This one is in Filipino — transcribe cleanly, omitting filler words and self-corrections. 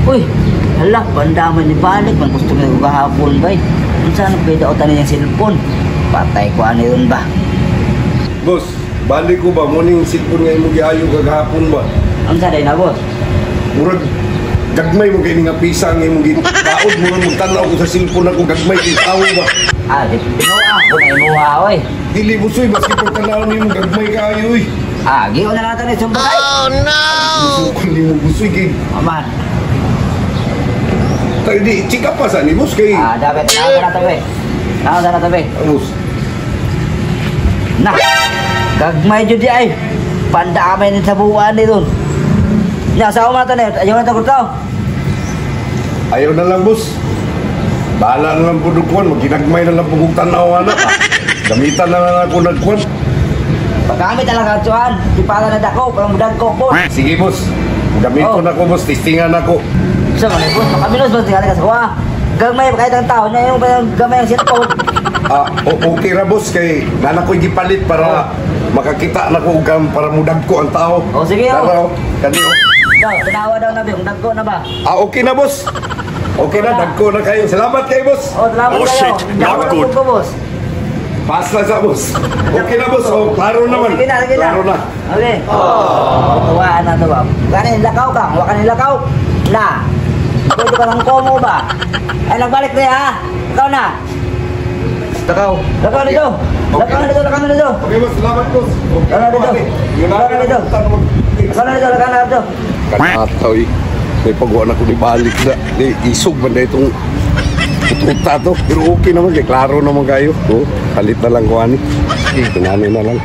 Uy, hala, bandaman ni balik. Man gusto nga ko kahapon ba eh. Kung saan pwede ako tanin yung cellphone? Patay ko ano yun ba? Boss, balik ko ba? Muning cellphone nga mo giayo kagahapon ba? Ang saday na, boss? Murag, gagmay mo kayo nga pisang nga mo gitaod. Murag magtanaw ko sa cellphone ako gagmay kayo tao ba? Ah, di pinuha ko na imuha, oy. Dili busoy, baski pagtanaw niyo mo gagmay kayo eh. Ah, giyo na natin yung sumbagay. Oh no! Busukon niyo mo busoy kayo. Aman. Tayo di, chika pa sa ni boss kayo. Ah, dapat nakasa na tabi. Nakasa na tabi. Boss, Nah, gagmay jud di ay. Pandamay ni sa buwan ni doon. Ya, sa umata na, ayaw na takot tao. ayaw na lang boss. Bahala na lang po nagkuhan, magkinagmay na lang po kong tanaw anak. Gamitan na lang ako nagkuhan. Pagkamit talaga tuan, di pala na dako, parang dagko po. Sige boss, gamiton ako boss, testingan ako. Sa mga boss, makamilos boss, tingnan ka sa kuha. Gagmay kahit ang tao niya yung gamay ang cellphone. Okay ra boss, kay nana ko gipalit para makakita na ko ugam para mudag ko ang tao. O, sige, o. Tara, kanino. Daw, tinawa daw na yung dagko na ba? Okay na boss. Okay na, dagko na kayo. Salamat kayo boss. O, salamat Oh, kayo. shit, not Dapat good. ko, boss. Pass na sa boss. Okay na boss, klaro naman. Sige na, sige na. Klaro na. Okay. Tuwaan na to ba? Kanin lakaw ka, huwag kanin lakaw. Na. Pwede ka lang komo ba? Ay, nagbalik na ha. Ikaw na. Takaw. Lakaw na dito. Lakaw na dito, lakaw na dito. Okay boss, salamat boss. Lakaw na dito. Lakaw na dito. Lakaw na dito, lakaw na dito. Kanataw eh. May pagwa na ko di balik na. Di, isog man na itong pututa to. Pero okay naman, kay klaro naman kayo. Kalit na lang ko ani. Pinanay na lang.